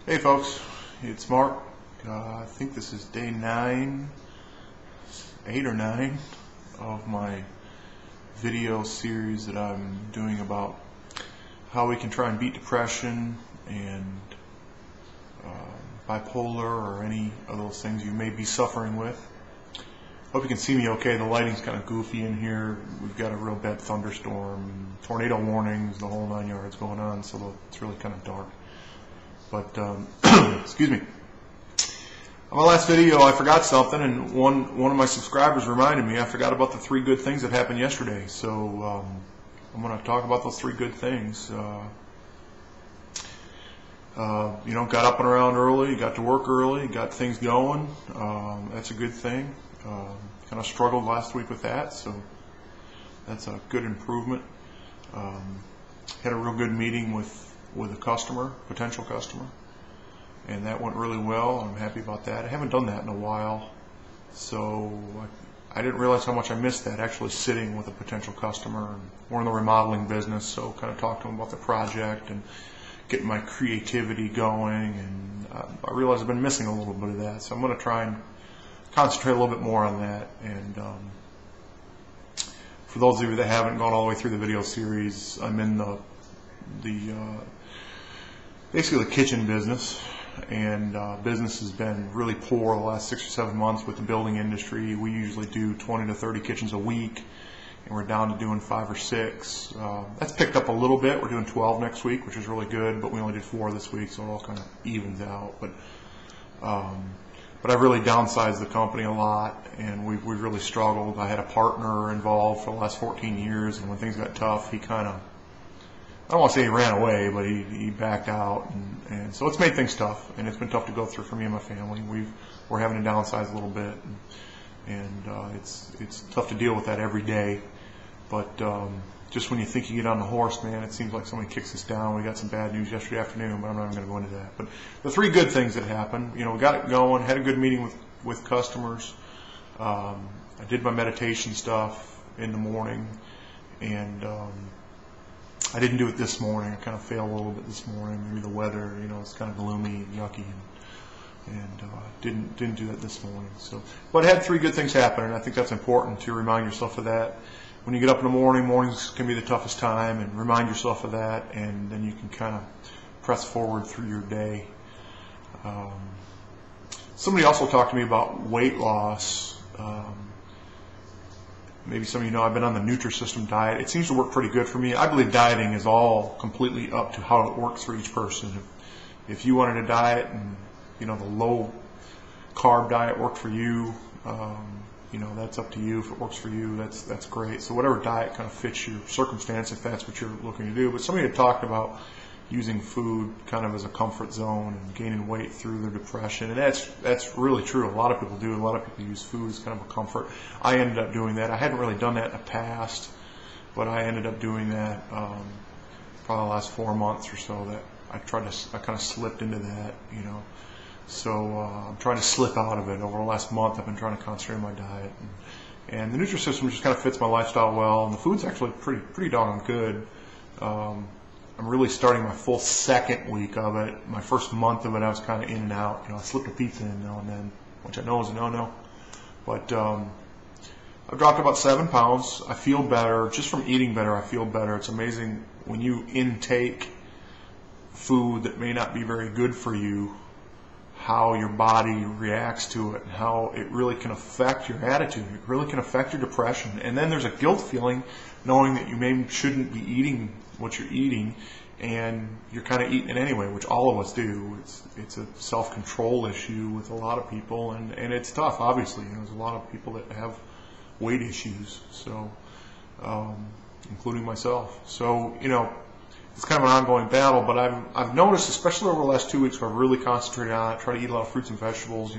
Hey folks, it's Mark. I think this is day 8 or 9 of my video series that I'm doing about how we can try and beat depression and bipolar or any of those things you may be suffering with. Hope you can see me okay. The lighting's kind of goofy in here. We've got a real bad thunderstorm, tornado warnings, the whole 9 yards going on, so it's really kind of dark. But, excuse me. On my last video, I forgot something, and one of my subscribers reminded me I forgot about the 3 good things that happened yesterday. So I'm going to talk about those 3 good things. Got up and around early, got to work early, got things going. That's a good thing. Kind of struggled last week with that, so that's a good improvement. Had a real good meeting with a customer, potential customer, and that went really well. I'm happy about that. I haven't done that in a while, so I didn't realize how much I missed that, actually sitting with a potential customer. And we're in the remodeling business, so kind of talk to them about the project and getting my creativity going, and I realize I've been missing a little bit of that, so I'm going to try and concentrate a little bit more on that. And for those of you that haven't gone all the way through the video series, I'm in basically the kitchen business, and business has been really poor the last 6 or 7 months with the building industry. We usually do 20 to 30 kitchens a week, and we're down to doing 5 or 6. That's picked up a little bit. We're doing 12 next week, which is really good, but we only did 4 this week, so it all kind of evens out. But I've really downsized the company a lot, and we've really struggled. I had a partner involved for the last 14 years, and when things got tough, he kind of, I don't want to say he ran away, but he backed out, and so it's made things tough, and it's been tough to go through for me and my family. We're having to downsize a little bit, and it's tough to deal with that every day. But just when you think you get on the horse, man, it seems like somebody kicks us down. We got some bad news yesterday afternoon, but I'm not even going to go into that. But the 3 good things that happened, we got it going, had a good meeting with customers. I did my meditation stuff in the morning, and I didn't do it this morning. I kind of failed a little bit this morning. Maybe the weather, it's kind of gloomy and yucky, and didn't do that this morning. So, but I had 3 good things happen, and I think that's important to remind yourself of that. When you get up in the morning, mornings can be the toughest time, and remind yourself of that, and then you can kind of press forward through your day. Somebody also talked to me about weight loss. Maybe some of you know I've been on the Nutrisystem diet. It seems to work pretty good for me. I believe dieting is all completely up to how it works for each person. If you wanted a diet and the low carb diet worked for you, that's up to you. If it works for you, that's great. So whatever diet kind of fits your circumstance, if that's what you're looking to do. But somebody had talked about using food kind of as a comfort zone and gaining weight through their depression, and that's really true. A lot of people do. A lot of people use food as kind of a comfort. I ended up doing that. I hadn't really done that in the past, but I ended up doing that probably the last 4 months or so. That I kind of slipped into that, So I'm trying to slip out of it. Over the last month, I've been trying to concentrate on my diet, and the Nutrisystem just kind of fits my lifestyle well, and the food's actually pretty doggone good. I'm really starting my full 2nd week of it. My first month of it, I was kind of in and out. I slipped a pizza in now and then, which I know is a no-no. But I've dropped about 7 pounds. I feel better. Just from eating better, I feel better. It's amazing when you intake food that may not be very good for you, how your body reacts to it, and how it really can affect your attitude. It really can affect your depression. And then there's a guilt feeling knowing that you maybe shouldn't be eating what you're eating, and you're kind of eating it anyway, which all of us do. It's a self-control issue with a lot of people, and it's tough, obviously. There's a lot of people that have weight issues, so including myself. So, it's kind of an ongoing battle, but I've noticed, especially over the last 2 weeks, where I've really concentrated on it, try to eat a lot of fruits and vegetables,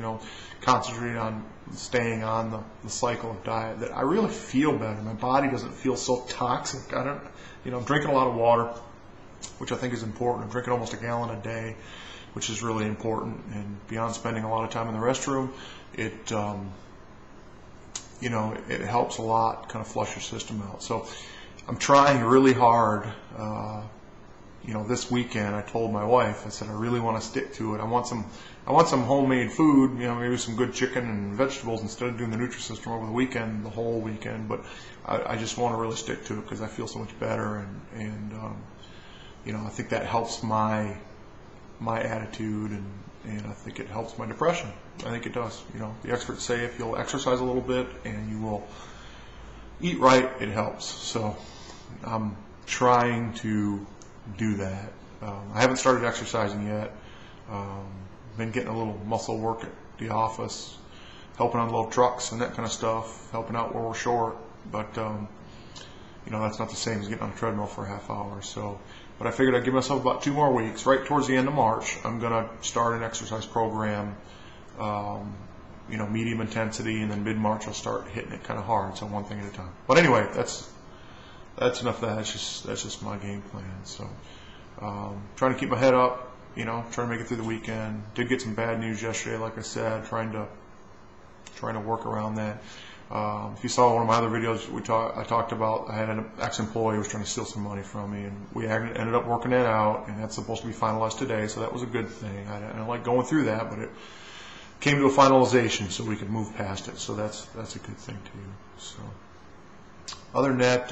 concentrating on staying on the cycle of diet, that I really feel better. My body doesn't feel so toxic. I'm drinking a lot of water, which I think is important. I'm drinking almost a gallon a day, which is really important. And beyond spending a lot of time in the restroom, it helps a lot kind of flush your system out. So I'm trying really hard this weekend I told my wife, I said, I really want to stick to it. I want some homemade food, maybe some good chicken and vegetables instead of doing the Nutrisystem over the weekend, the whole weekend. But I just want to really stick to it because I feel so much better, and I think that helps my attitude, and I think it helps my depression. I think it does. The experts say if you'll exercise a little bit and you will eat right, it helps. So I'm trying to do that. I haven't started exercising yet. Been getting a little muscle work at the office, helping on little trucks and that kind of stuff, helping out where we're short. But that's not the same as getting on a treadmill for a half hour. So, but I figured I'd give myself about 2 more weeks. Right towards the end of March, I'm gonna start an exercise program, medium intensity, and then mid-March I'll start hitting it kind of hard. So one thing at a time. But anyway, that's enough of that. That's just my game plan. So, trying to keep my head up. Trying to make it through the weekend. Did get some bad news yesterday, like I said. Trying to work around that. If you saw one of my other videos, I talked about I had an ex-employee who was trying to steal some money from me, and we ended up working that out, and that's supposed to be finalized today, so that was a good thing. I don't like going through that, but it came to a finalization, so we could move past it. So that's a good thing too. So other than that,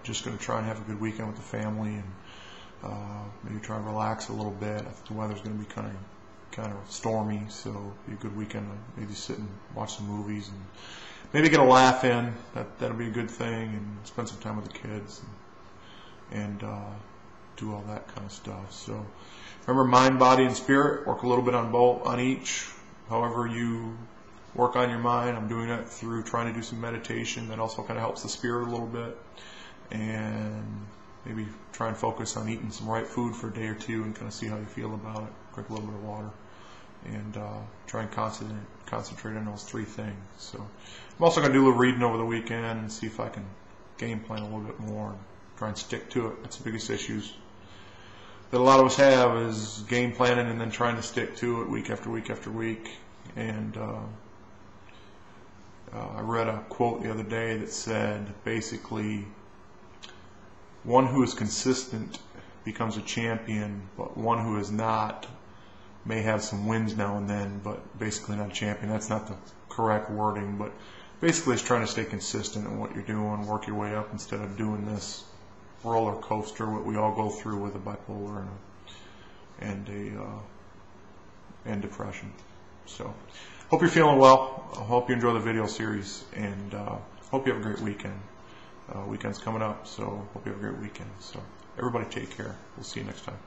just going to try and have a good weekend with the family, and maybe try and relax a little bit. I think the weather's going to be kind of stormy, so it'll be a good weekend to maybe sit and watch some movies and maybe get a laugh in. That'll be a good thing, and spend some time with the kids and do all that kind of stuff. So remember, mind, body, and spirit. Work a little bit on each. However you work on your mind, I'm doing that through trying to do some meditation. That also kind of helps the spirit a little bit, and maybe try and focus on eating some right food for a day or two and kind of see how you feel about it. Drink a little bit of water, and try and concentrate on those 3 things. So I'm also going to do a little reading over the weekend and see if I can game plan a little bit more and try and stick to it. That's the biggest issues that a lot of us have, is game planning and then trying to stick to it week after week after week. And I read a quote the other day that said, basically, one who is consistent becomes a champion, but one who is not may have some wins now and then, but basically not a champion. That's not the correct wording, but basically it's trying to stay consistent in what you're doing, work your way up instead of doing this roller coaster, what we all go through with a bipolar and depression. So hope you're feeling well. I hope you enjoy the video series, and hope you have a great weekend. Weekend's coming up, so hope you have a great weekend. So everybody take care. We'll see you next time.